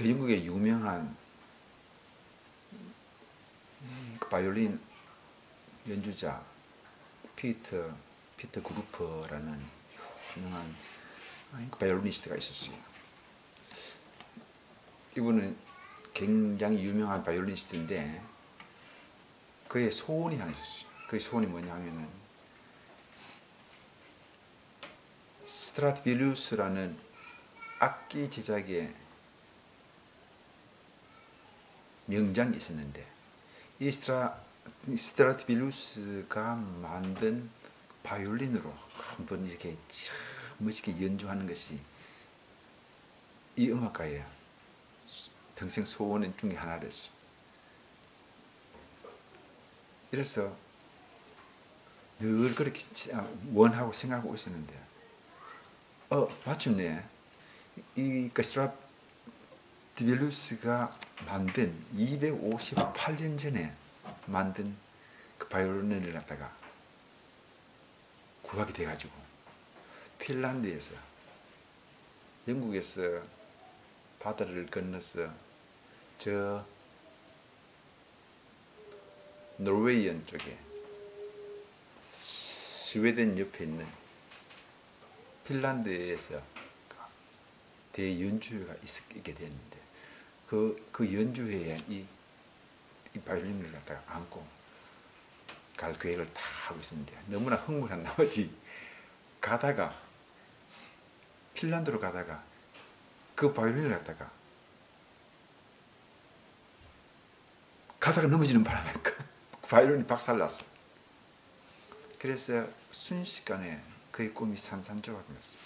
그 영국의 유명한 바이올린 연주자 피터 그루퍼라는 유명한 바이올리니스트가 있었어요. 이분은 굉장히 유명한 바이올리니스트인데 그의 소원이 하나 있었어요. 그의 소원이 뭐냐면은 스트라디비리우스라는 악기 제작의 명장이 있었는데 이 스트라디비리우스가 만든 바이올린으로 한번 이렇게 멋있게 연주하는 것이 이 음악가의 평생 소원 중에 하나였어요. 이래서 늘 그렇게 원하고 생각하고 있었는데 마침내 이 스트라디비리우스가 만든 258년 전에 만든 그 바이올린을 갖다가 구하게 돼가지고 핀란드에서 영국에서 바다를 건너서 저 노르웨이언 쪽에 스웨덴 옆에 있는 핀란드에서 대연주회가 있게 됐는데 그 연주회에 이 바이올린을 갖다가 안고 갈 계획을 다 하고 있었는데 너무나 흥분한 나머지 가다가 핀란드로 가다가 그 바이올린을 갖다가 넘어지는 바람에 그 바이올린이 박살났어. 그래서 순식간에 그의 꿈이 산산조각이었어.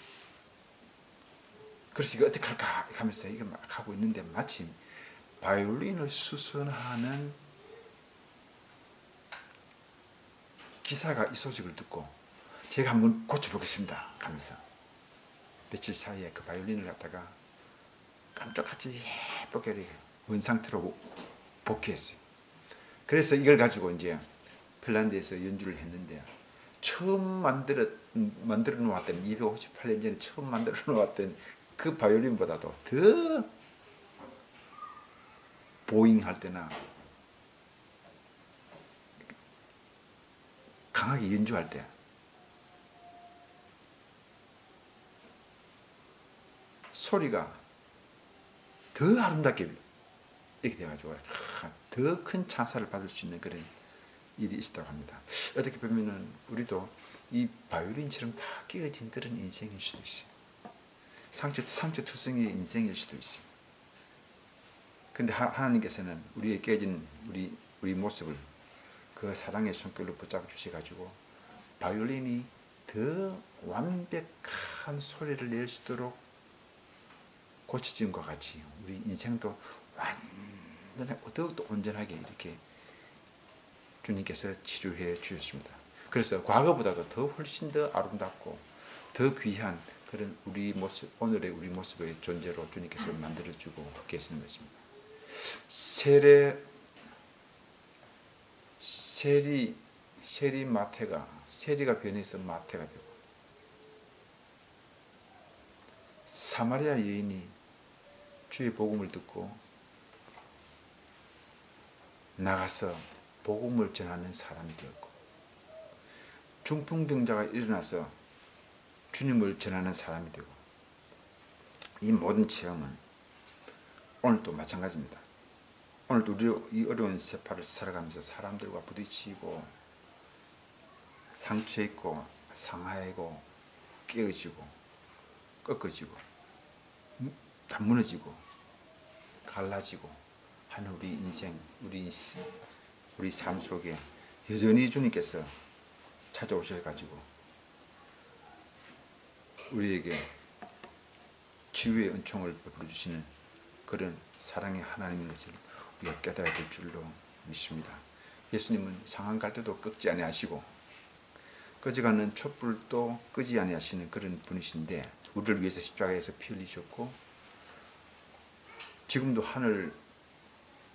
그래서 이거 어떻게 할까 하면서 이거 막 하고 있는데 마침 바이올린을 수선하는 기사가 이 소식을 듣고 제가 한번 고쳐보겠습니다 하면서 며칠 사이에 그 바이올린을 갖다가 깜짝같이 예쁘게 원상태로 복귀했어요. 그래서 이걸 가지고 이제 핀란드에서 연주를 했는데 처음 만들어 놓았던 258년 전에 처음 만들어 놓았던 그 바이올린보다도 더 보잉할 때나 강하게 연주할 때 소리가 더 아름답게 이렇게 돼가지고 더 큰 찬사를 받을 수 있는 그런 일이 있었다고 합니다. 어떻게 보면은 우리도 이 바이올린처럼 다 끼어진 그런 인생일 수도 있어요. 상처투성이의 인생일 수도 있어요. 근데 하나님께서는 우리의 깨진 우리 모습을 그 사랑의 손길로 붙잡아 주셔가지고 바이올린이 더 완벽한 소리를 낼 수 있도록 고쳐짐과 같이 우리 인생도 더욱더 온전하게 이렇게 주님께서 치료해 주셨습니다. 그래서 과거보다도 더 훨씬 더 아름답고 더 귀한 그런 우리 모습, 오늘의 우리 모습의 존재로 주님께서 만들어주고 계시는 것입니다. 세리가 변해서 마태가 되고 사마리아 여인이 주의 복음을 듣고 나가서 복음을 전하는 사람이 되었고 중풍병자가 일어나서 주님을 전하는 사람이 되고 이 모든 체험은 오늘도 마찬가지입니다. 오늘도 우리 이 어려운 세파를 살아가면서 사람들과 부딪히고 상처있고 상하이고 깨어지고 꺾어지고 다 무너지고 갈라지고 하는 우리 인생 우리 삶 속에 여전히 주님께서 찾아오셔가지고 우리에게 치유의 은총을 베풀어 주시는 그런 사랑의 하나님인 것을 우리가 깨달아야 될 줄로 믿습니다. 예수님은 상한 갈 때도 꺾지 아니하시고 꺼져가는 촛불도 끄지 아니하시는 그런 분이신데 우리를 위해서 십자가에서 피 흘리셨고 지금도 하늘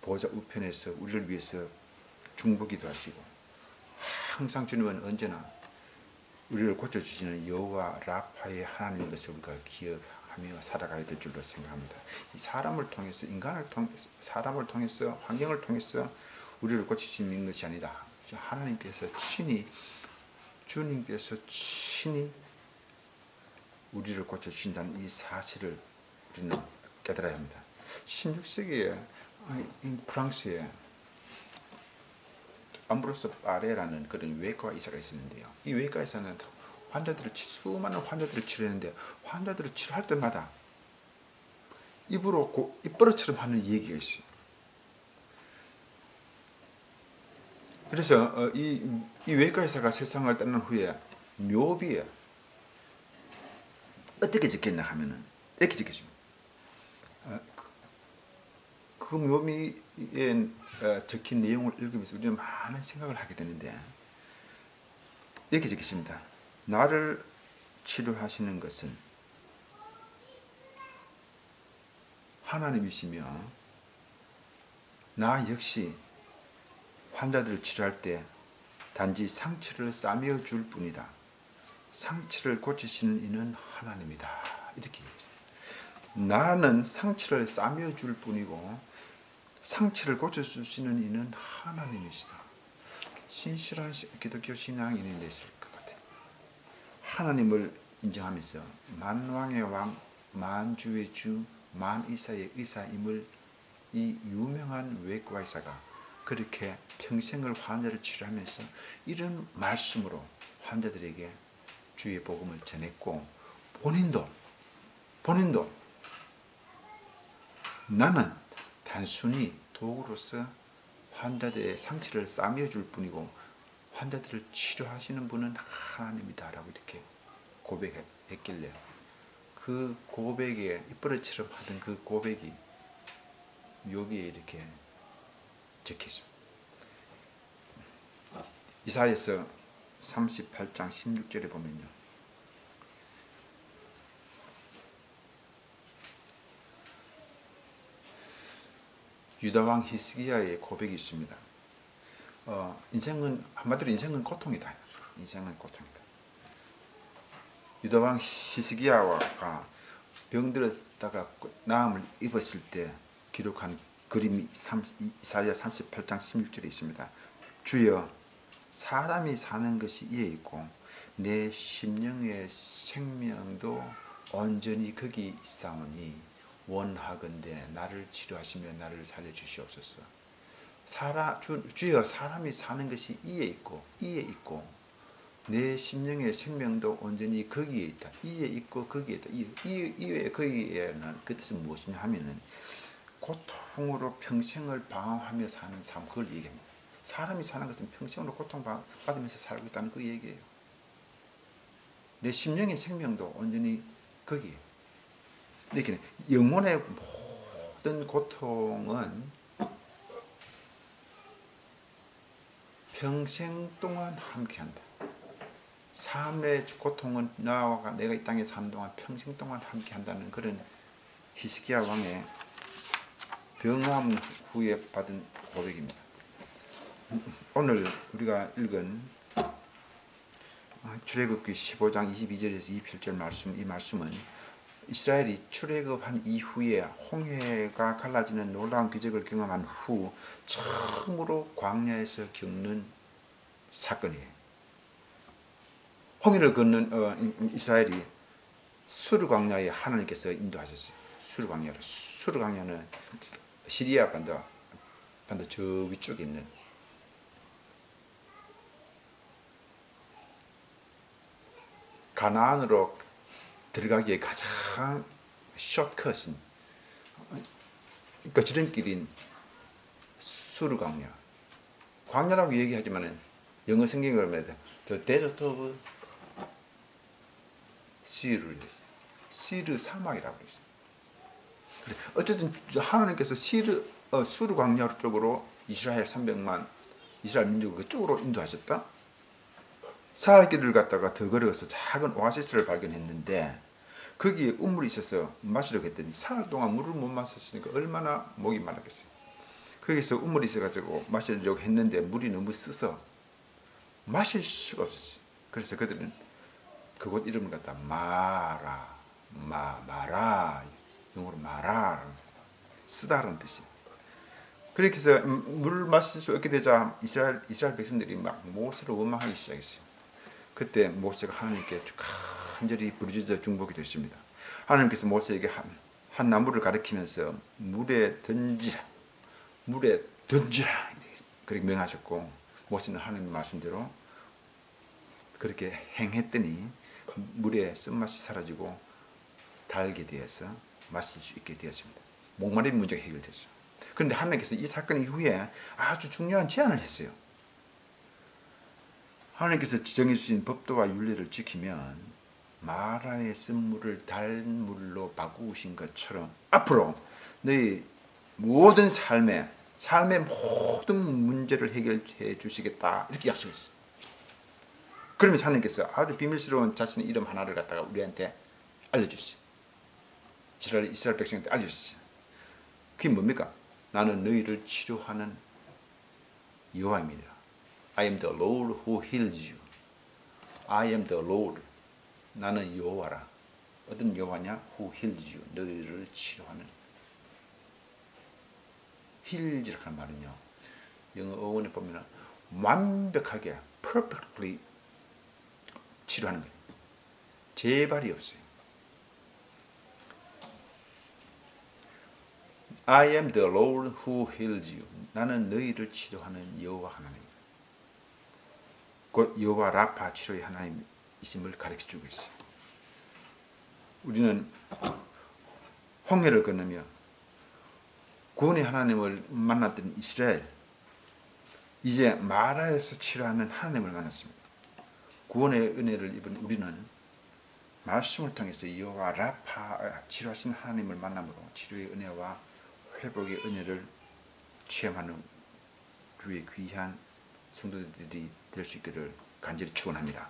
보좌 우편에서 우리를 위해서 중보기도 하시고 항상 주님은 언제나 우리를 고쳐주시는 여호와 라파의 하나님인 것을 우리가 기억하는 하며 살아가야 될 줄로 생각합니다. 이 사람을 통해서, 인간을 통해서, 사람을 통해서, 환경을 통해서 우리를 고치시는 것이 아니라 하나님께서 친히, 주님께서 친히 우리를 고쳐주신다는 이 사실을 우리는 깨달아야 합니다. 16세기에 프랑스에 암브로스 파레라는 그런 외과 의사가 있었는데요. 이 외과 의사는 수많은 환자들을 치료했는데, 환자들을 치료할 때마다 입으로 입버릇처럼 하는 얘기가 있어요. 그래서 이 외과 의사가 세상을 떠난 후에 묘비에 어떻게 적혔나 하면은 이렇게 적혀집니다. 그 묘미에 적힌 내용을 읽으면서 우리는 많은 생각을 하게 되는데, 이렇게 적혀집니다. 나를 치료하시는 것은 하나님이시며, 나 역시 환자들을 치료할 때 단지 상처를 싸매어 줄 뿐이다. 상처를 고치시는 이는 하나님이다. 이렇게 얘기했습니다. 나는 상처를 싸매어 줄 뿐이고 상처를 고쳐주시는 이는 하나님이시다. 신실한 기독교 신앙인이 됐을 것 같아요. 하나님을 인정하면서 만왕의 왕, 만주의 주, 만의사의 의사임을 이 유명한 외과 의사가 그렇게 평생을 환자를 치료하면서 이런 말씀으로 환자들에게 주의 복음을 전했고, 본인도 나는 단순히 도구로서 환자들의 상처를 싸매어 줄 뿐이고 환자들을 치료하시는 분은 하나님이다 라고 이렇게 고백했길래, 그 고백에 입버릇처럼 하던 그 고백이 묘비에 이렇게 적혀있습니다. 이사야서 38장 16절에 보면요, 유다왕 히스기야의 고백이 있습니다. 한마디로 인생은 고통이다. 인생은 고통이다. 유다왕 히스기야가 병들었다가 나음을 입었을 때 기록한 그림이 이사야 38장 16절에 있습니다. 주여, 사람이 사는 것이 이에 있고 내 심령의 생명도 온전히 거기 있사오니 원하건대 나를 치료하시며 나를 살려주시옵소서. 주여, 사람이 사는 것이 이에 있고 내 심령의 생명도 온전히 거기에 있다. 이에 있고 거기에 있다. 이에 거기에는 그 뜻은 무엇이냐 하면은 고통으로 평생을 방황하며 사는 삶, 그걸 얘기합니다. 사람이 사는 것은 평생으로 고통받으면서 살고 있다는 그 얘기예요. 내 심령의 생명도 온전히 거기에. 이렇게 영혼의 모든 고통은 평생 동안 함께한다. 삶의 고통은 나와 내가 이 땅에 사는 동안 평생 동안 함께한다는 그런 히스기야 왕의 병암 후에 받은 고백입니다. 오늘 우리가 읽은 출애굽기 15장 22절에서 27절 말씀, 이 말씀은 이스라엘이 출애굽한 이후에 홍해가 갈라지는 놀라운 기적을 경험한 후 처음으로 광야에서 겪는 사건이에요. 홍해를 걷는 이스라엘이 수르 광야에 하나님께서 인도하셨어요. 수르 광야로. 수르 광야는 시리아 반도 저 위쪽에 있는 가나안으로 들어가기에 가장 숏컷인, 그러니까 지름길인 수르 광야. 광야라고 얘기하지만 영어 성경에 보면 The Desert of Sir를 했어요. 시르 사막이라고 했어요. 어쨌든 하나님께서 수르 광야 쪽으로 이스라엘 300만 이스라엘 민족을 그쪽으로 인도하셨다. 사흘 길을 갔다가 더 걸어서 작은 오아시스를 발견했는데 거기에 우물이 있어서 마시려고 했더니 사흘 동안 물을 못 마셨으니까 얼마나 목이 말랐겠어요. 거기서 우물이 있어가지고 마시려고 했는데 물이 너무 쓰서 마실 수가 없었어요. 그래서 그들은 그곳 이름을 갖다 마라, 마라, 영어로 마라, 쓰다라는 뜻이에요. 그렇게 해서 물을 마실 수 없게 되자 이스라엘 백성들이 막 모세를 원망하기 시작했어요. 그때 모세가 하나님께 간절히 부르짖어 중복이 됐습니다. 하나님께서 모세에게 한 나무를 가리키면서 물에 던지라 그렇게 명하셨고, 모세는 하나님 말씀대로 그렇게 행했더니 물의 쓴맛이 사라지고 달게 되어서 마실 수 있게 되었습니다. 목마른 문제가 해결됐어요. 그런데 하나님께서 이 사건 이후에 아주 중요한 제안을 했어요. 하나님께서 지정해 주신 법도와 윤리를 지키면 마라의 쓴물을 달물로 바꾸신 것처럼 앞으로 너희 모든 삶의 모든 문제를 해결해 주시겠다, 이렇게 약속했어요. 그러면서 하나님께서 아주 비밀스러운 자신의 이름 하나를 갖다가 우리한테 알려주셨어요. 이스라엘 백성한테 알려주셨어요. 그게 뭡니까? 나는 너희를 치료하는 여호와입니다. I am the Lord who heals you. I am the Lord. 나는 여호와라. 어떤 여호와냐? Who heals you. 너희를 치료하는. heals라는 말은요, 영어 어원에 보면 완벽하게 perfectly 치료하는 거예요. 재발이 없어요. I am the Lord who heals you. 나는 너희를 치료하는 여호와 하나님. 곧 여호와 라파, 치료의 하나님이심을 가르쳐주고 있어요. 우리는 홍해를 건너며 구원의 하나님을 만났던 이스라엘, 이제 마라에서 치료하는 하나님을 만났습니다. 구원의 은혜를 입은 우리는 말씀을 통해서 여호와 라파, 치료하시는 하나님을 만남으로 치료의 은혜와 회복의 은혜를 체험하는 주의 귀한 성도들이 될 수 있기를 간절히 축원합니다.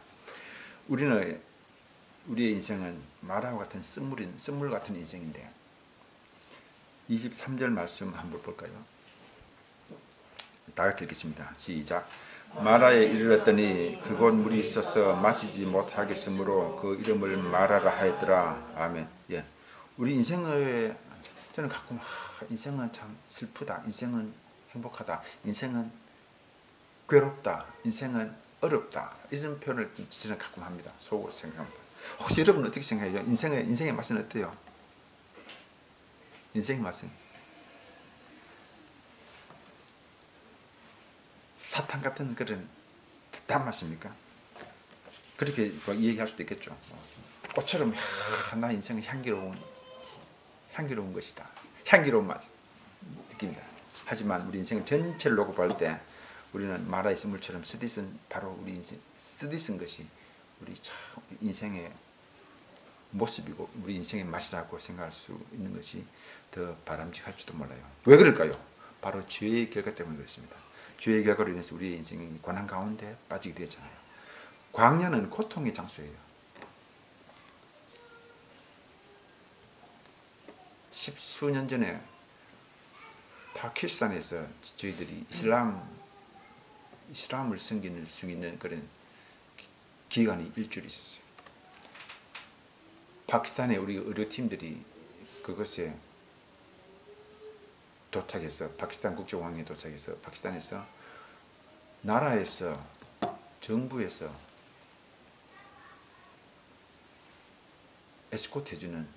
우리의 인생은 마라와 같은 쓴물 같은 인생인데, 23절 말씀 한번 볼까요? 다 같이 읽겠습니다. 시작. 마라에 이르렀더니 그곳 물이 있어서 마시지 못하겠으므로 그 이름을 마라라 하였더라. 아멘. 예. 우리 인생에 저는 가끔 인생은 참 슬프다, 인생은 행복하다, 인생은 괴롭다, 인생은 어렵다, 이런 표현을 저는 가끔 합니다. 속으로 생각합니다. 혹시 여러분은 어떻게 생각해요? 인생의 맛은 어때요? 인생의 맛은 사탕 같은 그런 단맛입니까? 그렇게 얘기할 수도 있겠죠. 꽃처럼 나 인생은 향기로운 것이다, 향기로운 맛 느낍니다. 하지만 우리 인생을 전체를 놓고 볼 때 우리는 마라의 선물처럼 쓰디쓴, 바로 우리 인생 쓰디쓴 것이 우리 참 인생의 모습이고 우리 인생의 맛이라고 생각할 수 있는 것이 더 바람직할지도 몰라요. 왜 그럴까요? 바로 죄의 결과 때문에 그렇습니다. 죄의 결과로 인해서 우리의 인생이 고난 가운데 빠지게 되었잖아요. 광야는 고통의 장소예요. 10수년 전에 파키스탄에서 저희들이 이슬람을 섬기는 수 있는 그런 기간이 일주일 있었어요. 파키스탄에 우리 의료팀들이 그것에 도착해서, 파키스탄 국제공항에 도착해서 파키스탄에서 나라에서, 정부에서 에스코트 해주는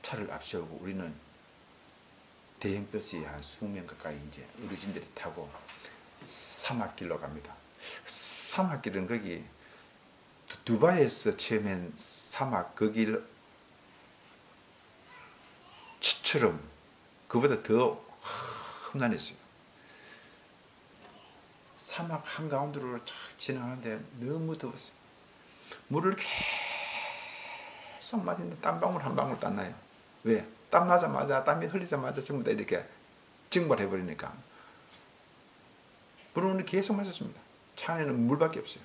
차를 앞세우고 우리는 대형 버스에 한 20명 가까이 이제 의료진들이 타고 사막길로 갑니다. 사막길은 거기 두바이에서 체험한 사막 그 길 처럼 그보다 더 험난했어요. 사막 한가운데로 쫙 지나가는데 너무 더웠어요. 물을 계속 마시는데 땀방울 한 방울 안 나요. 왜? 땀 나자마자, 땀이 흘리자마자 전부 다 이렇게 증발해버리니까 물을 계속 마셨습니다. 차 안에는 물밖에 없어요.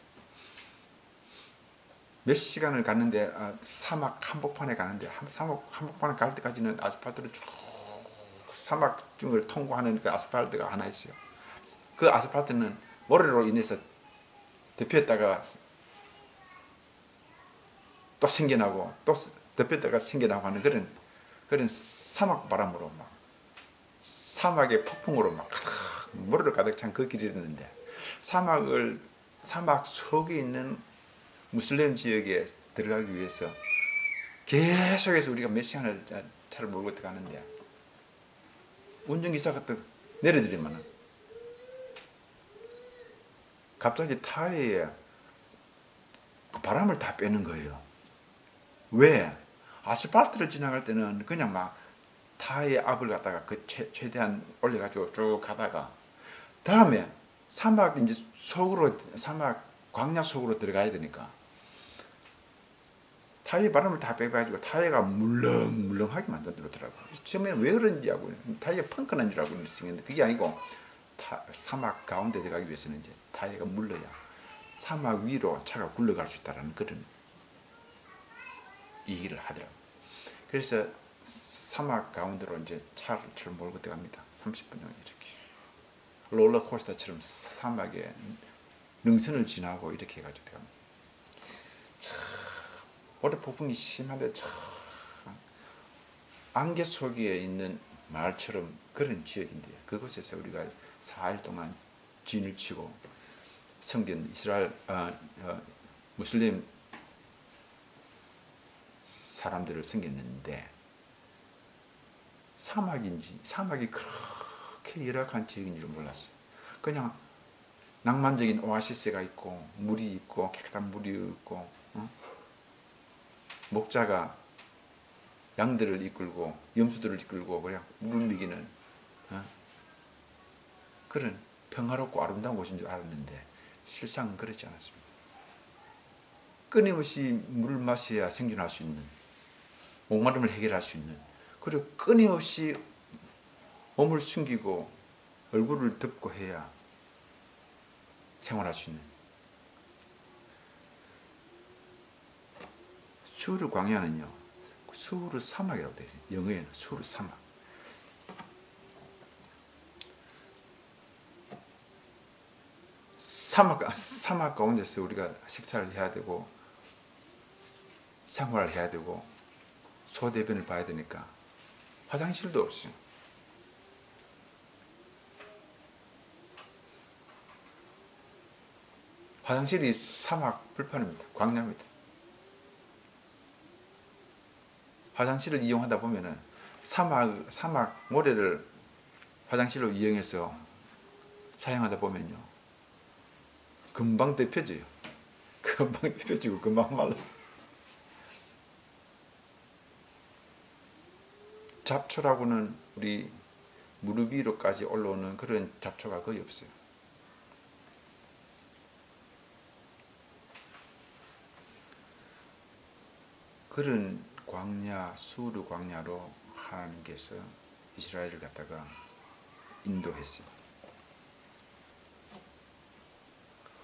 몇 시간을 갔는데 사막 한복판에 가는데, 사막 한복판에 갈 때까지는 아스팔트를 쭉 사막 중을 통과하는 그 아스팔트가 하나 있어요. 그 아스팔트는 모래로 인해서 덮였다가 또 생겨나고 또 덮였다가 생겨나고 하는 그런 사막 바람으로 막 사막의 폭풍으로 막 가득 모래로 가득 찬 그 길이었는데 사막 속에 있는 무슬림 지역에 들어가기 위해서 계속해서 우리가 몇 시간을 차를 몰고 들어가는데 운전기사가 또 내려드리면 갑자기 타이어에 바람을 다 빼는 거예요. 왜? 아스팔트를 지나갈 때는 그냥 막 타이어의 압을 갖다가 그 최대한 올려가지고 쭉 가다가 다음에 사막 광야 속으로 들어가야 되니까 타이어 바람을 다 빼가지고 타이어가 물렁물렁하게 만들더라고요. 처음에는 왜 그런지 하고 타이어 펑크 난 줄 알고 생겼는데 그게 아니고 사막 가운데 들어가기 위해서는 이제 타이어가 물러야 사막 위로 차가 굴러갈 수 있다는 그런 얘기를 하더라고요. 그래서 사막 가운데로 이제 차를 몰고 들어갑니다. 30분 정도 이렇게 롤러코스터처럼 사막에 능선을 지나고 이렇게 해가지고 들어갑니다. 모래 폭풍이 심한데 참 안개 속에 있는 마을처럼 그런 지역인데요. 그곳에서 우리가 4일 동안 진을 치고 섬긴 이스라엘 무슬림 사람들을 섬겼는데 사막이 그렇게 열악한 지역인 줄 몰랐어요. 그냥 낭만적인 오아시스가 있고 물이 있고 깨끗한 물이 있고 목자가 양들을 이끌고 염소들을 이끌고 그냥 물을 먹이는 그런 평화롭고 아름다운 곳인 줄 알았는데 실상은 그렇지 않았습니다. 끊임없이 물을 마셔야 생존할 수 있는 목마름을 해결할 수 있는 그리고 끊임없이 몸을 숨기고 얼굴을 덮고 해야 생활할 수 있는 수르 광야는요. 수르 사막이라고 되어 있어요. 영어에는 수르 사막. 사막 가운데서 우리가 식사를 해야 되고 생활을 해야 되고 소대변을 봐야 되니까 화장실도 없어요. 화장실이 사막 불판입니다. 광야입니다. 화장실을 이용하다 보면은 사막 모래를 화장실로 이용해서 사용하다 보면요. 금방 덮여져요. 금방 덮여지고 금방 말라. 잡초라고는 우리 무릎 위로까지 올라오는 그런 잡초가 거의 없어요. 그런 광야, 수르 광야로 하나님께서 이스라엘을 갖다가 인도했어요.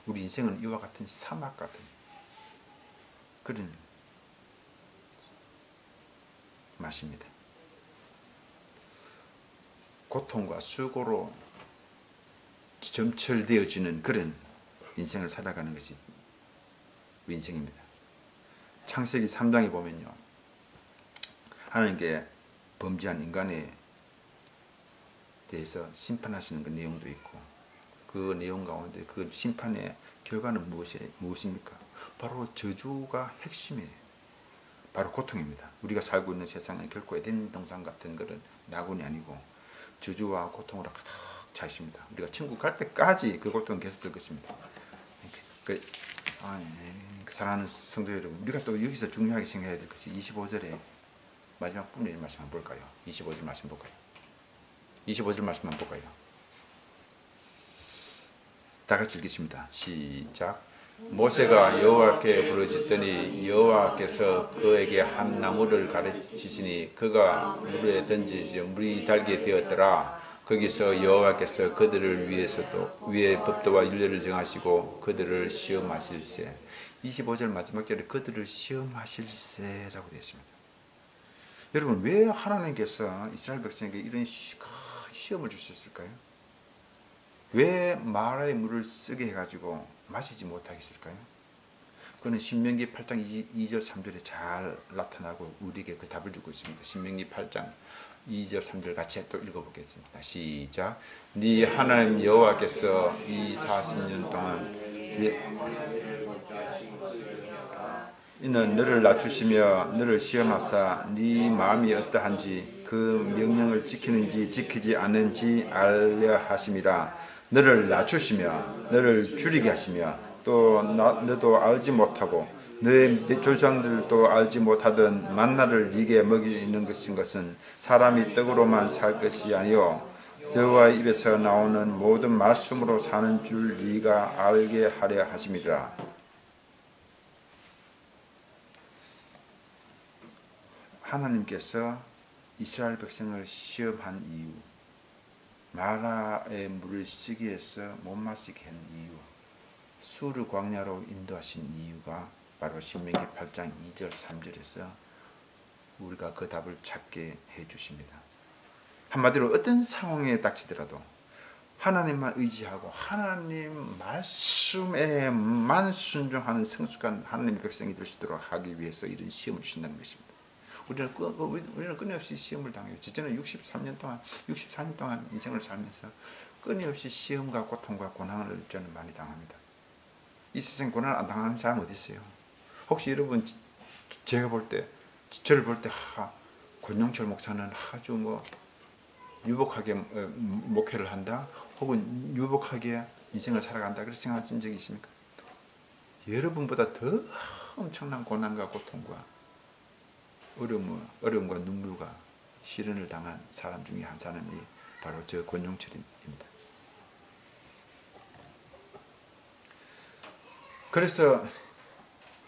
우리 인생은 이와 같은 사막 같은 그런 맛입니다. 고통과 수고로 점철되어지는 그런 인생을 살아가는 것이 우리 인생입니다. 창세기 3장에 보면요. 하나님께 범죄한 인간에 대해서 심판하시는 그 내용도 있고 그 내용 가운데 그 심판의 결과는 무엇입니까? 바로 저주가 핵심이에요. 바로 고통입니다. 우리가 살고 있는 세상은 결코 에덴 동산 같은 그런 낙원이 아니고 저주와 고통으로 가득 차 있습니다. 우리가 천국 갈 때까지 그 고통은 계속될 것입니다. 사랑하는 성도 여러분, 우리가 또 여기서 중요하게 생각해야 될 것이 25절에 마지막 부분의 말씀 한번 볼까요? 25절 말씀 볼까요? 25절 말씀 한번 볼까요? 다 같이 읽겠습니다. 시작. 모세가 여호와께 부르짖더니 여호와께서 그에게 한 나무를 가르치시니 그가 물에 던지시 물이 달게 되었더라. 거기서 여호와께서 그들을 위해서도 위에 법도와 율례를 정하시고 그들을 시험하실세. 25절 마지막 절에 그들을 시험하실세라고 되어 있습니다. 여러분, 왜 하나님께서 이스라엘 백성에게 이런 시험을 주셨을까요? 왜 마라의 물을 쓰게 해가지고 마시지 못하게 했을까요? 그는 신명기 8장 2절 3절에 잘 나타나고 우리에게 그 답을 주고 있습니다. 신명기 8장 2절 3절 같이 또 읽어보겠습니다. 시작. 네 하나님 여호와께서 이 40년 동안 이는 너를 낮추시며 너를 시험하사 네 마음이 어떠한지 그 명령을 지키는지 지키지 않는지 알려 하심이라. 너를 낮추시며 너를 줄이게 하시며 또 너도 알지 못하고 너의 조상들도 알지 못하던 만나를 네게 먹이는 것은 사람이 떡으로만 살 것이 아니요 여호와의 입에서 나오는 모든 말씀으로 사는 줄 네가 알게 하려 하심이라. 하나님께서 이스라엘 백성을 시험한 이유, 마라의 물을 쓰게 해서 못 마시게 한 이유, 수르 광야로 인도하신 이유가 바로 신명기 8장 2절 3절에서 우리가 그 답을 찾게 해주십니다. 한마디로 어떤 상황에 닥치더라도 하나님만 의지하고 하나님 말씀에만 순종하는 성숙한 하나님의 백성이 될 수 있도록 하기 위해서 이런 시험을 주신다는 것입니다. 우리는 끊임없이 시험을 당해요. 저는 64년 동안 인생을 살면서 끊임없이 시험과 고통과 고난을 저는 많이 당합니다. 이 세상 고난을 안 당하는 사람 어디 있어요? 혹시 여러분 저를 볼 때 권영철 목사는 아주 유복하게 목회를 한다, 혹은 유복하게 인생을 살아간다, 그렇게 생각하신 적이 있습니까? 여러분보다 더 엄청난 고난과 고통과 어려움과 눈물과 시련을 당한 사람 중에 한 사람이 바로 저 권용철입니다. 그래서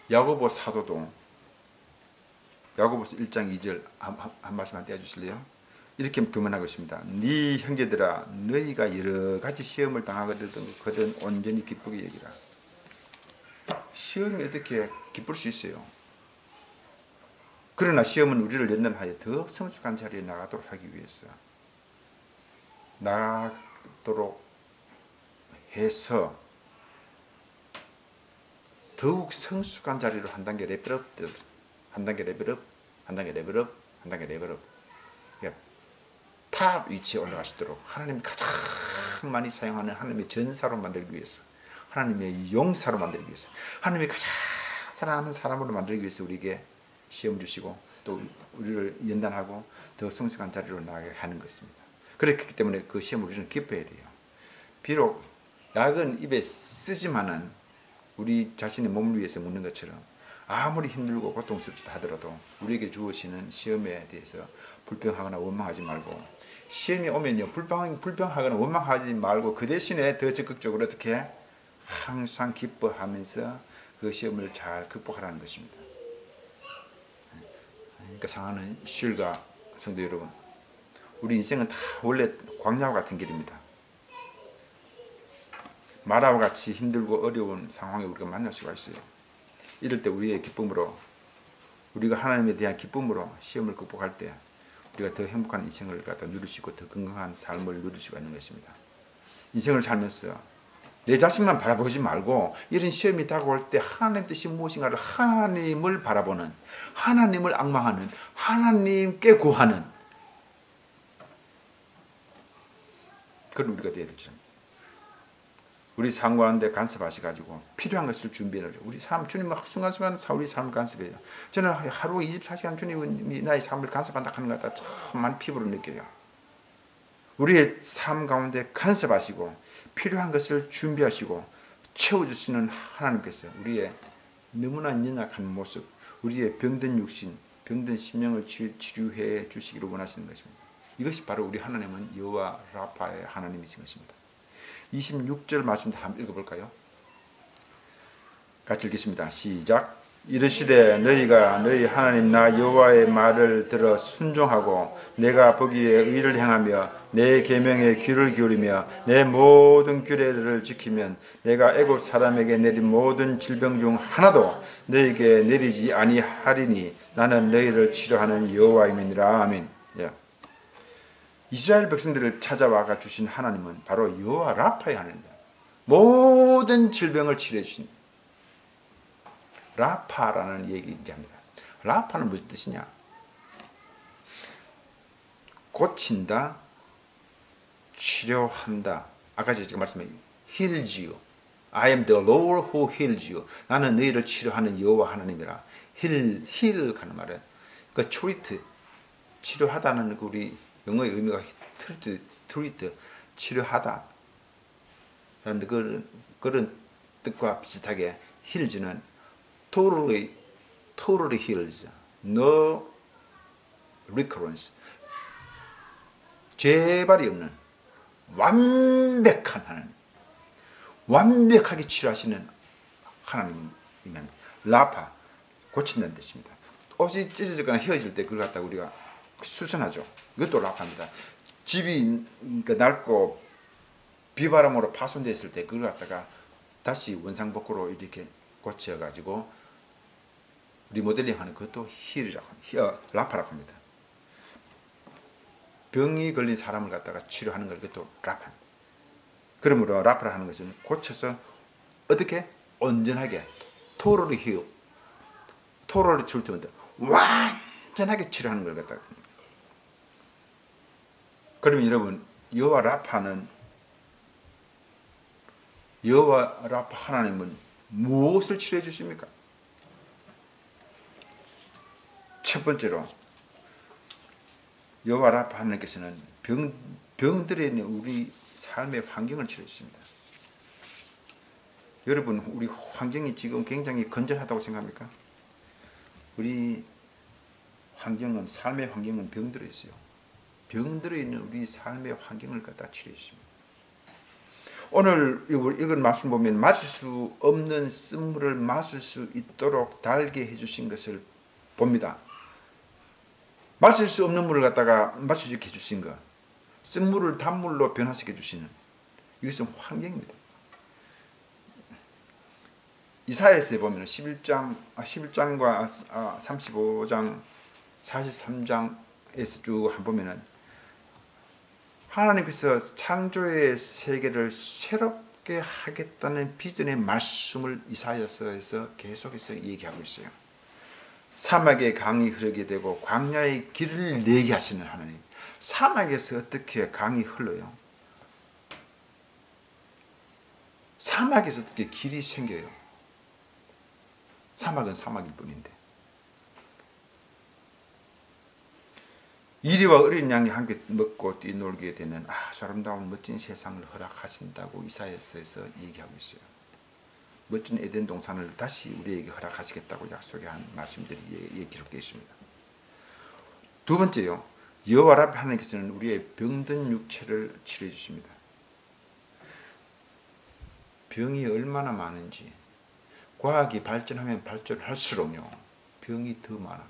야고보 사도도 야고보서 1장 2절 한 말씀만 떼어주실래요? 이렇게 교문하고 있습니다. 네 형제들아 너희가 여러 가지 시험을 당하거든 온전히 기쁘게 여기라. 시험이 어떻게 기쁠 수 있어요? 그러나 시험은 우리를 연단하여 더 성숙한 자리에 나가도록 하기 위해서 나가도록 해서 더욱 성숙한 자리로 한 단계 레벨업, 한 단계 레벨업, 한 단계 레벨업, 한 단계 레벨업, 탑 위치에 올라갈 수 있도록 하나님이 가장 많이 사용하는 하나님의 전사로 만들기 위해서, 하나님의 용사로 만들기 위해서, 하나님이 가장 사랑하는 사람으로 만들기 위해서 우리에게 시험 주시고 또 우리를 연단하고 더 성숙한 자리로 나가게 하는 것입니다. 그렇기 때문에 그 시험을 우리는 기뻐해야 돼요. 비록 약은 입에 쓰지만은 우리 자신의 몸을 위해서 먹는 것처럼 아무리 힘들고 고통스럽다 하더라도 우리에게 주어지는 시험에 대해서 불평하거나 원망하지 말고, 시험이 오면요 불평하거나 원망하지 말고 그 대신에 더 적극적으로 어떻게 항상 기뻐하면서 그 시험을 잘 극복하라는 것입니다. 그러니까 사랑하는 실과 성도 여러분, 우리 인생은 다 원래 광야와 같은 길입니다. 마라와 같이 힘들고 어려운 상황에 우리가 만날 수가 있어요. 이럴 때 우리의 기쁨으로, 우리가 하나님에 대한 기쁨으로 시험을 극복할 때 우리가 더 행복한 인생을 갖다 누릴 수 있고 더 건강한 삶을 누릴 수가 있는 것입니다. 인생을 살면서 내 자신만 바라보지 말고 이런 시험이 다가올 때 하나님 뜻이 무엇인가를 하나님을 바라보는, 하나님을 앙망하는, 하나님께 구하는 그런 우리가 되어야 될 줄입니다. 우리 삶 가운데 간섭하셔가지고 필요한 것을 준비해놓으죠. 우리 삶, 주님 순간순간 우리 삶을 간섭해요. 저는 하루 24시간 주님이 나의 삶을 간섭한다 하는 것 같다 참 피부로 느껴요. 우리의 삶 가운데 간섭하시고 필요한 것을 준비하시고 채워주시는 하나님께서 우리의 너무나 연약한 모습, 우리의 병든 육신, 병든 심령을 치료해 주시기를 원하시는 것입니다. 이것이 바로 우리 하나님은 여호와 라파의 하나님이신 것입니다. 26절 말씀 한번 읽어볼까요? 같이 읽겠습니다. 시작. 이르시되 너희가 너희 하나님 나 여호와의 말을 들어 순종하고 내가 보기에 의를 행하며 내 계명에 귀를 기울이며 내 모든 규례를 지키면 내가 애굽 사람에게 내린 모든 질병 중 하나도 너희에게 내리지 아니하리니 나는 너희를 치료하는 여호와임이니라. 아멘. 이스라엘 백성들을 찾아와 주신 하나님은 바로 여호와 라파의 하나님입니다. 모든 질병을 치료해 주신, 라파라는 얘기인지 합니다. 라파는 무슨 뜻이냐? 고친다, 치료한다. 아까 제가 말씀드린 heals you. I am the Lord who heals you. 나는 너희를 치료하는 여호와 하나님이라. heal 하는 말은 그 treat, 치료하다는 그 우리 영어의 의미가 treat, 치료하다 라는 그런 뜻과 비슷하게 heals는 totally heals, no recurrence, 재발이 없는 완벽한 하나님, 완벽하게 치료하시는 하나님이면 라파, 고친다는 뜻입니다. 옷이 찢어지거나 휘어질 때 그걸 갖다가 우리가 수선하죠. 이것도 라파입니다. 집이 낡고 비바람으로 파손됐을 때 그걸 갖다가 다시 원상복구로 이렇게 고쳐가지고 리모델링하는 그것도 라파라고 합니다. 병이 걸린 사람을 갖다가 치료하는 걸 그것도 라파입니다. 그러므로 라파라 하는 것은 고쳐서 어떻게 온전하게 토로리 히어, 토로리 출트먼트, 완전하게 치료하는 걸 갖다가. 그러면 여러분, 여호와 라파 하나님은 무엇을 치료해 주십니까? 첫 번째로 여호와 라파 하나님께서는 병들에 있는 우리 삶의 환경을 치료해 주십니다. 여러분, 우리 환경이 지금 굉장히 건전하다고 생각합니까? 우리 환경은, 삶의 환경은 병들어 있어요. 병들어 있는 우리 삶의 환경을 갖다 치료해 주십니다. 오늘 이건 말씀 보면 마실 수 없는 쓴물을 마실 수 있도록 달게 해주신 것을 봅니다. 마실 수 없는 물을 갖다가 마실 수 있게 해주신 것, 쓴물을 단물로 변화시켜 주시는, 이것은 환경입니다. 이사야서에 보면 11장과 35장, 43장에서 쭉 보면은 하나님께서 창조의 세계를 새롭게 하겠다는 비전의 말씀을 이사야서에서 계속해서 얘기하고 있어요. 사막에 강이 흐르게 되고 광야의 길을 내게 하시는 하나님. 사막에서 어떻게 강이 흘러요? 사막에서 어떻게 길이 생겨요? 사막은 사막일 뿐인데. 이리와 어린 양이 함께 먹고 뛰놀게 되는 아주 아름다운 멋진 세상을 허락하신다고 이사야서에서 얘기하고 있어요. 멋진 에덴 동산을 다시 우리에게 허락하시겠다고 약속한 말씀들이 기록되어 있습니다. 두 번째요, 여호와 라파 하나님께서는 우리의 병든 육체를 치료해 주십니다. 병이 얼마나 많은지, 과학이 발전하면 발전할수록요, 병이 더 많아.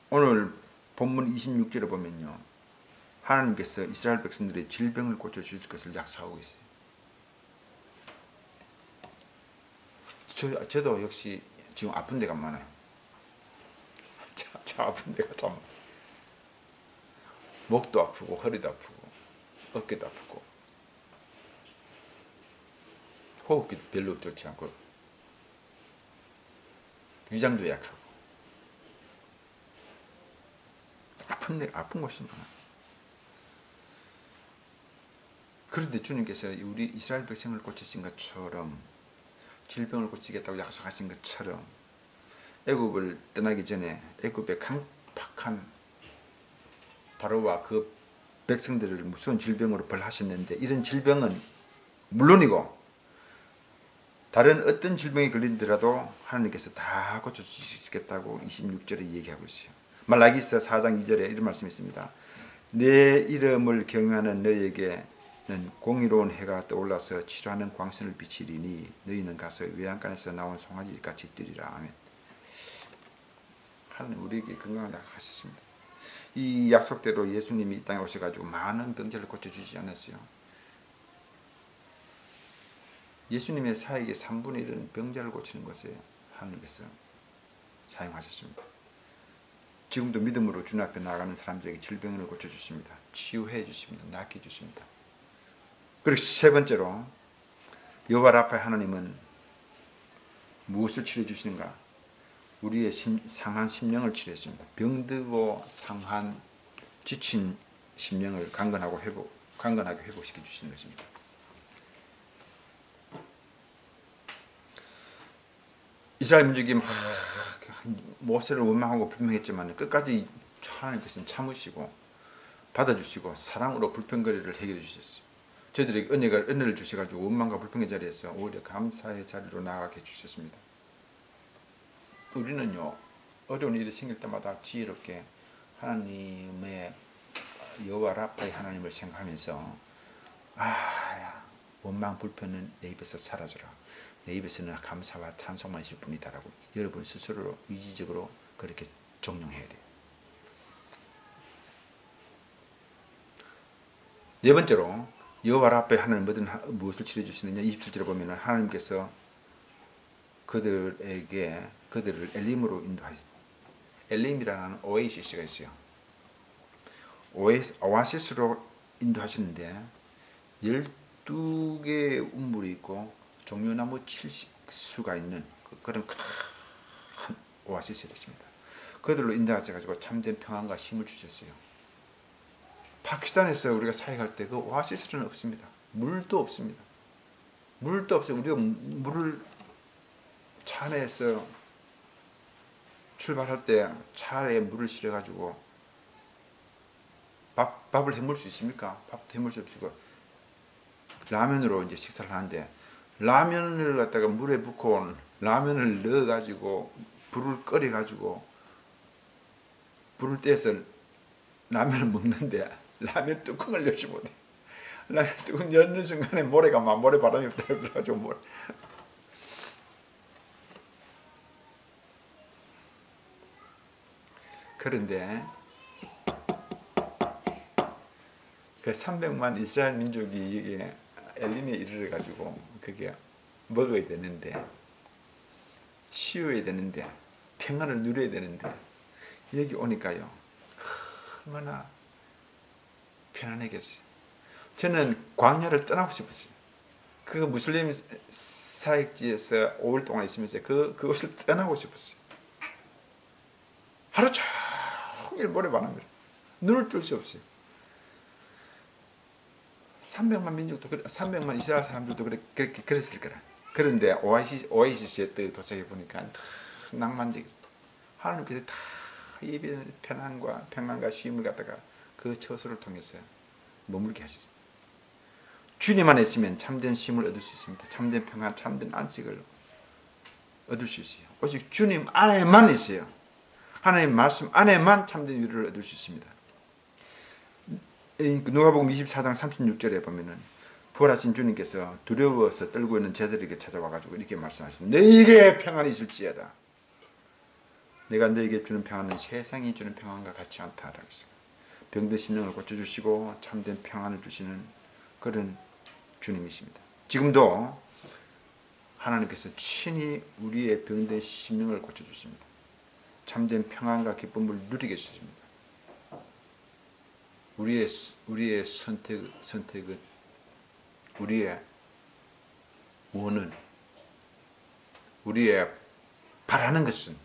오늘 본문 26절에 보면요, 하나님께서 이스라엘 백성들의 질병을 고쳐주실 것을 약속하고 있어요. 저도 역시 지금 아픈 데가 많아요. 저 아픈 데가 참, 목도 아프고 허리도 아프고 어깨도 아프고 호흡기도 별로 좋지 않고 위장도 약하고 아픈 곳이 많아요. 그런데 주님께서 우리 이스라엘 백성을 고치신 것처럼, 질병을 고치겠다고 약속하신 것처럼, 애굽을 떠나기 전에 애굽의 강팍한 바로와 그 백성들을 무서운 질병으로 벌하셨는데, 이런 질병은 물론이고 다른 어떤 질병이 걸리더라도 하나님께서 다 고쳐주시겠다고 26절에 얘기하고 있어요. 말라기서 4장 2절에 이런 말씀이 있습니다. 내 이름을 경외하는 너에게는 공의로운 해가 떠올라서 치료하는 광선을 비치리니 너희는 가서 외양간에서 나온 송아지 같이 뛰리라. 아멘. 하나님 우리에게 건강을 약속하셨습니다. 이 약속대로 예수님이 이 땅에 오셔가지고 많은 병자를 고쳐주지 않았어요. 예수님의 사역의 3분의 1은 병자를 고치는 것에 하나님께서 사용하셨습니다. 지금도 믿음으로 주님 앞에 나가는 사람들에게 질병을 고쳐주십니다. 치유해 주십니다. 낫게 해주십니다. 그리고 세 번째로, 여호와 라파 하나님은 무엇을 치료해 주시는가? 우리의 상한 심령을 치료했습니다. 병들고 상한 지친 심령을 강건하게 회복시켜 주시는 것입니다. 이스라엘 민족이 막 모세를 원망하고 불평했지만 끝까지 하나님께서는 참으시고 받아주시고 사랑으로 불평거리를 해결해 주셨어요. 저희들에게 은혜를 주셔가지고 원망과 불평의 자리에서 오히려 감사의 자리로 나아가게 해주셨습니다. 우리는요, 어려운 일이 생길 때마다 지혜롭게 하나님의 여호와 라파의 하나님을 생각하면서 원망 불평은 내 입에서 사라져라. 내 입에서는 감사와 찬송만 있을 뿐이다라고 여러분 스스로 의지적으로 그렇게 정령해야 돼요. 네 번째로 여호와 라파의 하나님 무엇을 치료해 주시느냐. 27절에 보면 하나님께서 그들을 엘림으로 인도하셨다. 엘림이라는 오아시스가 있어요. 오아시스로 인도하시는데 12개의 운물이 있고 종려나무 70수가 있는 그런 큰 오아시스였습니다. 그들로 인도하셔가지고 참된 평안과 힘을 주셨어요. 파키스탄에서 우리가 사역할 때 그 오아시스는 없습니다. 물도 없습니다. 물도 없어요. 우리가 물을 차 안에서 출발할 때 차에 물을 실어가지고 밥을 해먹을 수 있습니까? 밥도 해먹을 수 없고 라면으로 이제 식사를 하는데 라면을 갖다가 물에 붓고 라면을 넣어가지고 불을 끓여가지고 불을 떼서 라면을 먹는데 라면 뚜껑을 열지 못해. 라면 뚜껑 열는 순간에 모래바람이 들어가지고 그런데 그 300만 이스라엘 민족이 이게 엘림에 이르러 가지고 그게 먹어야 되는데 쉬어야 되는데 평안을 누려야 되는데 여기 오니까요 얼마나 편안하겠어요. 저는 광야를 떠나고 싶었어요. 그 무슬림 사역지에서 5일 동안 있으면서 그것을 떠나고 싶었어요. 하루 종일 모래바람을 눈을 뜰 수 없어요. 300만 민족도 300만 이스라엘 사람들도 그렇게 그랬을 거라. 그런데 오아시스에 도착해 보니까 낭만적이죠. 하나님께서 다 예비한 평안과 쉼을 갖다가 그 처소를 통해서 머물게 하셨어요. 주님 안에 있으면 참된 쉼을 얻을 수 있습니다. 참된 평안, 참된 안식을 얻을 수 있어요. 오직 주님 안에만 있어요. 하나님 말씀 안에만 참된 위로를 얻을 수 있습니다. 누가복음 24장 36절에 보면은 부활하신 주님께서 두려워서 떨고 있는 제자들에게 찾아와가지고 이렇게 말씀하십니다. 너희에게 평안이 있을지어다. 내가 너희에게 주는 평안은 세상이 주는 평안과 같지 않다라고 했습니다. 병든 심령을 고쳐주시고 참된 평안을 주시는 그런 주님이십니다. 지금도 하나님께서 친히 우리의 병든 심령을 고쳐주십니다. 참된 평안과 기쁨을 누리게 해주십니다. 우리의 선택은 우리의 원은 우리의 바라는 것은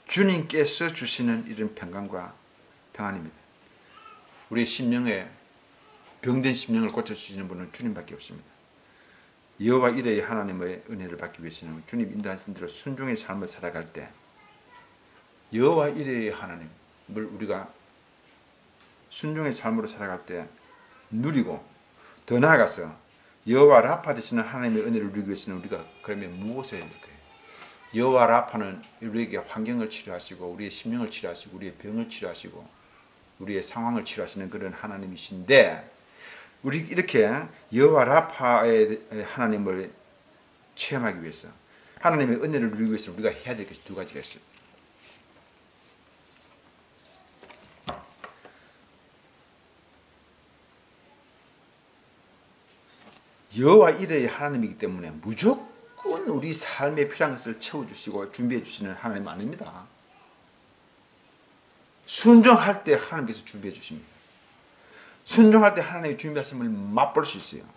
주님께서 주시는 이런 평강과 평안입니다. 우리의 심령에 병든 심령을 고쳐주시는 분은 주님밖에 없습니다. 여호와 이레의 하나님의 은혜를 받기 위해서는 주님 인도하신 대로 순종의 삶을 살아갈 때 여호와 이레의 하나님을 우리가 순종의 삶으로 살아갈 때 누리고 더 나아가서 여호와 라파 되시는 하나님의 은혜를 누리기 위해서는 우리가 그러면 무엇을 해야 될까요? 여호와 라파는 우리에게 환경을 치료하시고 우리의 심령을 치료하시고 우리의 병을 치료하시고 우리의 상황을 치료하시는 그런 하나님이신데 우리 이렇게 여호와 라파의 하나님을 체험하기 위해서 하나님의 은혜를 누리기 위해서 우리가 해야 될 것이 두 가지가 있어요. 여호와 이레의 하나님이기 때문에 무조건 우리 삶에 필요한 것을 채워주시고 준비해 주시는 하나님 아닙니다. 순종할 때 하나님께서 준비해 주십니다. 순종할 때 하나님이 준비하심을 맛볼 수 있어요.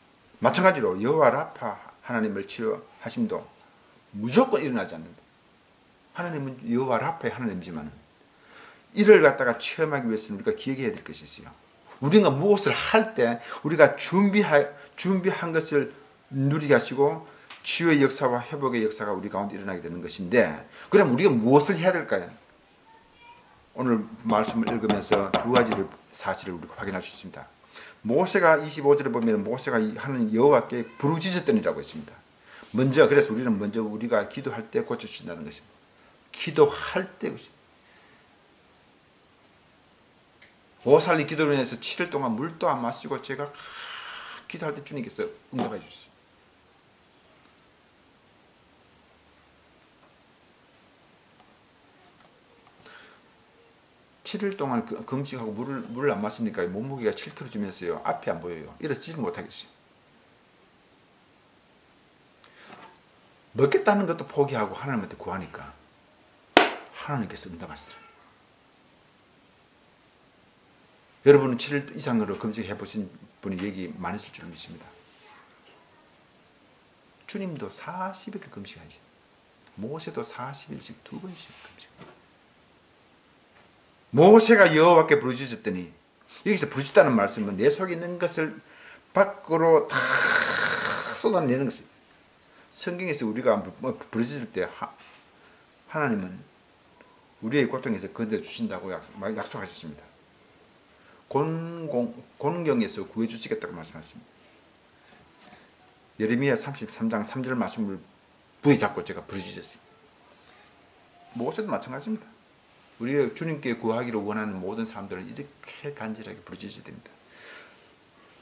마찬가지로 여호와 라파 하나님을 치료하심도 무조건 일어나지 않는다. 하나님은 여호와 라파 하나님이지만 이를 갖다가 체험하기 위해서는 우리가 기억해야 될 것이 있어요. 우리가 무엇을 할 때 우리가 준비한 것을 누리게 하시고 치유의 역사와 회복의 역사가 우리 가운데 일어나게 되는 것인데, 그럼 우리가 무엇을 해야 될까요? 오늘 말씀을 읽으면서 두 가지를 사실을 우리가 확인할 수 있습니다. 모세가 25절에 보면 모세가 하는 여호와께 부르짖었더니라고 했습니다. 그래서 우리는 먼저 우리가 기도할 때 고쳐주신다는 것입니다. 기도할 때. 오살리 기도로 인해서 7일 동안 물도 안 마시고 제가 기도할 때 주님께서 응답해 주셨어요. 7일 동안 금식하고 물을 안 마시니까 몸무게가 7kg 주면서요. 앞이 안 보여요. 일어서지 못하겠어요. 먹겠다는 것도 포기하고 하나님한테 구하니까 하나님께서 응답하시더라고요. 여러분은 7일 이상으로 금식해 보신 분이 여기 많으실 줄 믿습니다. 주님도 40일 금식하지. 모세도 40일씩 2번씩 금식합니다. 모세가 여호와께 부르짖었더니, 여기서 부르짖다는 말씀은 내 속에 있는 것을 밖으로 다 쏟아내는 것입니다. 성경에서 우리가 부르짖을 때 하나님은 우리의 고통에서 건져주신다고 약속하셨습니다. 곤경에서 구해주시겠다고 말씀하셨습니다. 예레미야 33장 3절 말씀을 부여잡고 제가 부르짖었습니다. 모세도 마찬가지입니다. 우리가 주님께 구하기를 원하는 모든 사람들은 이렇게 간절하게 부르짖어야 됩니다.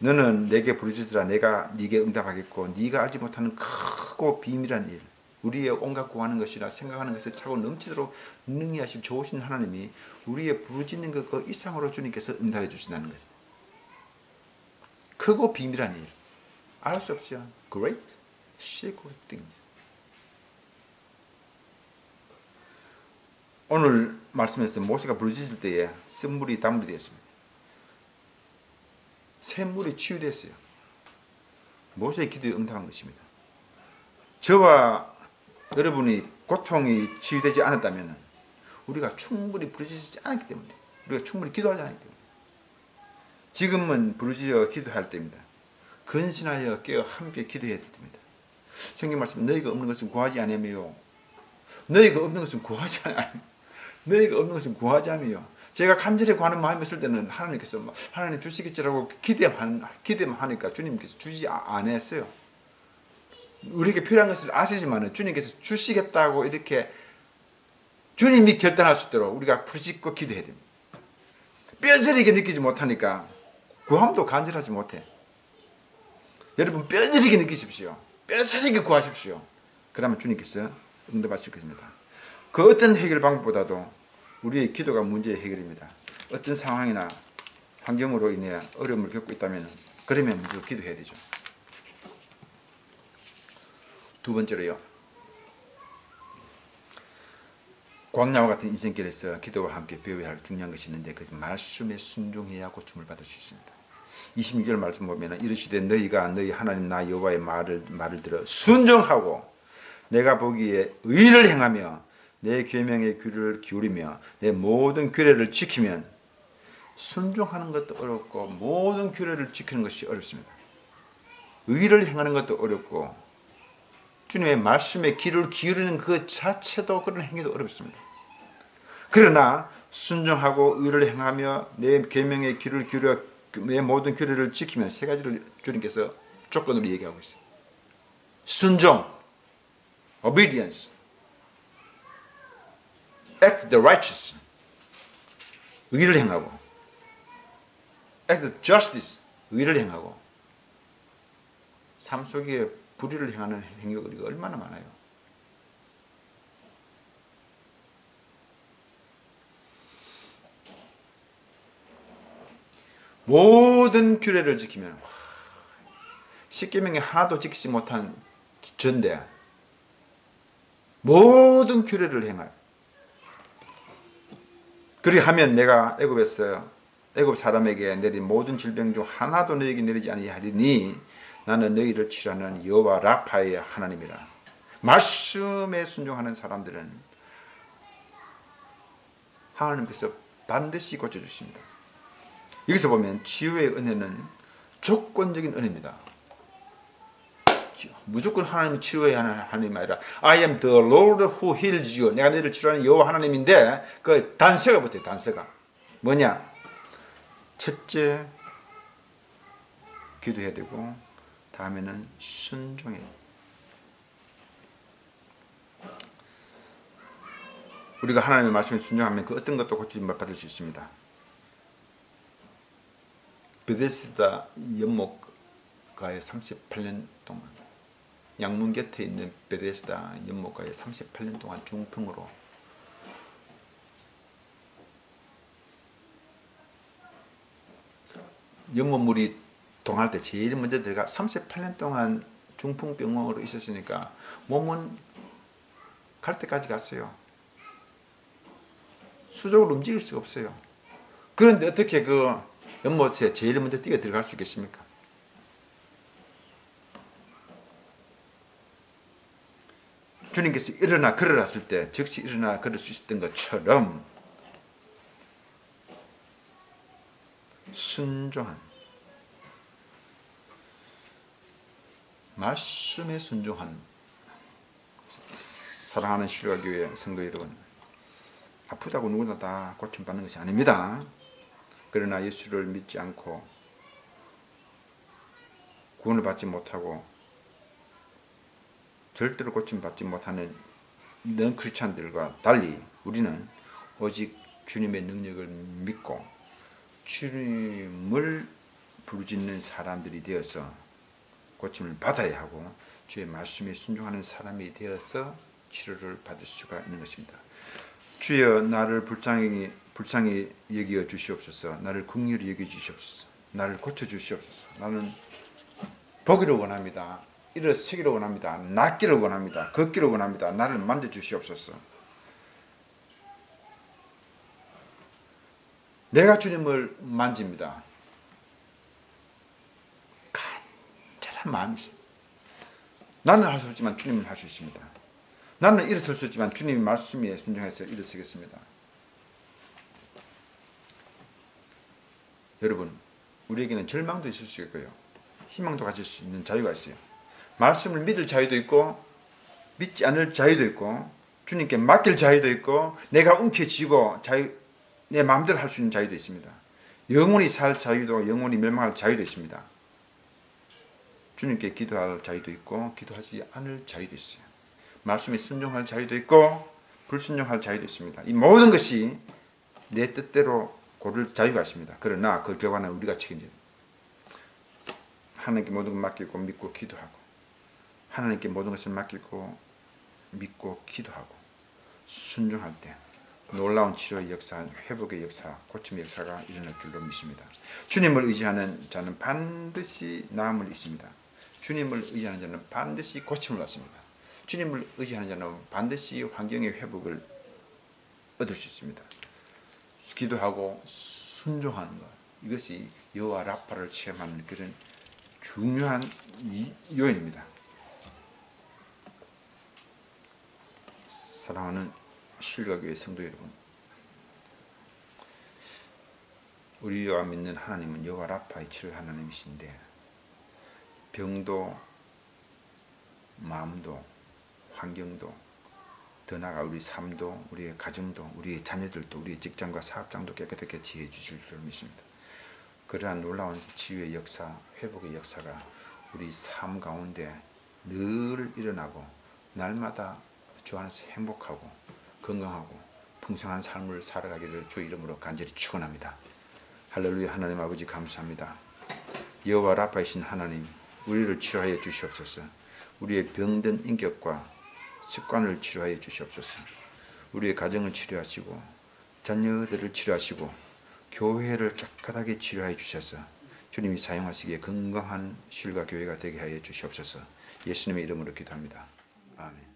너는 내게 부르짖으라. 내가 네게 응답하겠고 네가 알지 못하는 크고 비밀한 일, 우리의 온갖 구하는 것이나 생각하는 것에 차고 넘치도록 능히 하실 좋으신 하나님이 우리의 부르짖는 것 그 이상으로 주님께서 응답해 주신다는 것입니다. 크고 비밀한 일, 알 수 없어요. Great secret things. 오늘 말씀에서 모세가 부르짖을 때에 쓴물이 단물이 되었습니다. 샘물이 치유됐어요. 모세의 기도에 응답한 것입니다. 저와 여러분이 고통이 치유되지 않았다면 우리가 충분히 부르짖지 않았기 때문에, 우리가 충분히 기도하지 않았기 때문에, 지금은 부르짖어 기도할 때입니다. 근신하여 깨어 함께 기도해야 됩니다. 성경 말씀, 너희가 없는 것은 구하지 않으며, 너희가 없는 것은 구하지 않으며, 너희가 없는 것은 구하지 않으며. 제가 간절히 구하는 마음이 있을 때는 하나님께서 하나님 주시겠지라고 기대만 하니까 주님께서 주지 않았어요. 우리에게 필요한 것을 아시지만 주님께서 주시겠다고 이렇게 주님이 결단할 수 있도록 우리가 부르짖고 기도해야 됩니다. 뼈저리게 느끼지 못하니까 구함도 간절하지 못해. 여러분 뼈저리게 느끼십시오. 뼈저리게 구하십시오. 그러면 주님께서 응답하실 것입니다. 그 어떤 해결 방법보다도 우리의 기도가 문제의 해결입니다. 어떤 상황이나 환경으로 인해 어려움을 겪고 있다면 그러면 먼저 기도해야 되죠. 두 번째로요, 광야와 같은 인생길에서 기도와 함께 배워야 할 중요한 것이 있는데 그 말씀에 순종해야 고침을 받을 수 있습니다. 26절 말씀 보면 이르시되 너희가 너희 하나님 나 여호와의 말을 들어 순종하고 내가 보기에 의를 행하며 내 계명의 귀를 기울이며 내 모든 규례를 지키면. 순종하는 것도 어렵고 모든 규례를 지키는 것이 어렵습니다. 의를 행하는 것도 어렵고 주님의 말씀에 귀를 기울이는 그 자체도, 그런 행위도 어렵습니다. 그러나 순종하고 의를 행하며 내 계명의 귀를 기울여 내 모든 규례를 지키면, 세 가지를 주님께서 조건으로 얘기하고 있어요. 순종, obedience, act the righteous, 의를 행하고, act the justice, 의를 행하고. 삶 속에 불의를 행하는 행위가 얼마나 많아요. 모든 규례를 지키면, 십계명에 하나도 지키지 못한 전대 모든 규례를 행할. 그리하면 내가 애굽 사람에게 내린 모든 질병 중 하나도 너에게 내리지 아니하리니 나는 너희를 치료하는 여호와 라파의 하나님이라. 말씀에 순종하는 사람들은 하나님께서 반드시 고쳐주십니다. 여기서 보면 치유의 은혜는 조건적인 은혜입니다. 무조건 하나님이 치료해야 하는 하나님이 아니라 I am the Lord who heals you. 내가 너희를 치료하는 여호와 하나님인데 그 단서가 붙어요. 단서가 뭐냐? 첫째 기도해야 되고 다음에는 순종해야 돼요. 우리가 하나님의 말씀에 순종하면 그 어떤 것도 고침을 받을 수 있습니다. 베데스다 연못가에 38년 동안 양문 곁에 있는 베데스다 연못가에 38년 동안 중풍으로 연못물이 동할 때 제일 먼저 들어가 38년 동안 중풍병으로 있었으니까 몸은 갈 때까지 갔어요. 수적으로 움직일 수가 없어요. 그런데 어떻게 그 연못에 제일 먼저 뛰어 들어갈 수 있겠습니까? 주님께서 일어나 걸으라 했을 때 즉시 일어나 걸을 수 있었던 것처럼 순종한 말씀에 순종한 사랑하는 신뢰교회 성도 여러분, 아프다고 누구나 다 고침받는 것이 아닙니다. 그러나 예수를 믿지 않고 구원을 받지 못하고 절대로 고침받지 못하는 넌 크리스찬들과 달리 우리는 오직 주님의 능력을 믿고 주님을 부르짖는 사람들이 되어서 고침을 받아야 하고 주의 말씀에 순종하는 사람이 되어서 치료를 받을 수가 있는 것입니다. 주여 나를 불쌍히 여겨 주시옵소서. 나를 긍휼히 여겨 주시옵소서. 나를 고쳐 주시옵소서. 나는 보기를 원합니다. 일어서기를 원합니다. 낫기를 원합니다. 걷기를 원합니다. 나를 만져 주시옵소서. 내가 주님을 만집니다. 간절한 마음이 있습니다. 나는 할 수 없지만 주님은 할 수 있습니다. 나는 일어설 수 있지만 주님의 말씀에 순종해서 일어서겠습니다. 여러분, 우리에게는 절망도 있을 수 있고요. 희망도 가질 수 있는 자유가 있어요. 말씀을 믿을 자유도 있고 믿지 않을 자유도 있고 주님께 맡길 자유도 있고 내가 움켜쥐고 내 마음대로 할 수 있는 자유도 있습니다. 영원히 살 자유도 영원히 멸망할 자유도 있습니다. 주님께 기도할 자유도 있고 기도하지 않을 자유도 있어요. 말씀에 순종할 자유도 있고 불순종할 자유도 있습니다. 이 모든 것이 내 뜻대로 고를 자유가 있습니다. 그러나 그 결과는 우리가 책임져요. 하나님께 모든 걸 맡기고 믿고 기도하고 하나님께 모든 것을 맡기고 믿고 기도하고 순종할 때 놀라운 치료의 역사, 회복의 역사, 고침의 역사가 일어날 줄로 믿습니다. 주님을 의지하는 자는 반드시 나음을 입습니다. 주님을 의지하는 자는 반드시 고침을 얻습니다. 주님을 의지하는 자는 반드시 환경의 회복을 얻을 수 있습니다. 기도하고 순종하는 것, 이것이 여호와 라파를 체험하는 그런 중요한 요인입니다. 사랑하는 신뢰교회 성도 여러분, 우리가 믿는 하나님은 여호와 라파의 치료 하나님이신데 병도 마음도 환경도 더 나아가 우리 삶도 우리의 가정도 우리의 자녀들도 우리의 직장과 사업장도 깨끗하게 지혜 주실 줄 믿습니다. 그러한 놀라운 치유의 역사, 회복의 역사가 우리 삶 가운데 늘 일어나고 날마다 주 안에서 행복하고 건강하고 풍성한 삶을 살아가기를 주 이름으로 간절히 축원합니다. 할렐루야. 하나님 아버지 감사합니다. 여호와 라파이신 하나님, 우리를 치료하여 주시옵소서. 우리의 병든 인격과 습관을 치료하여 주시옵소서. 우리의 가정을 치료하시고 자녀들을 치료하시고 교회를 깨끗하게 치료하여 주셔서 주님이 사용하시기에 건강한 신과 교회가 되게 하여 주시옵소서. 예수님의 이름으로 기도합니다. 아멘.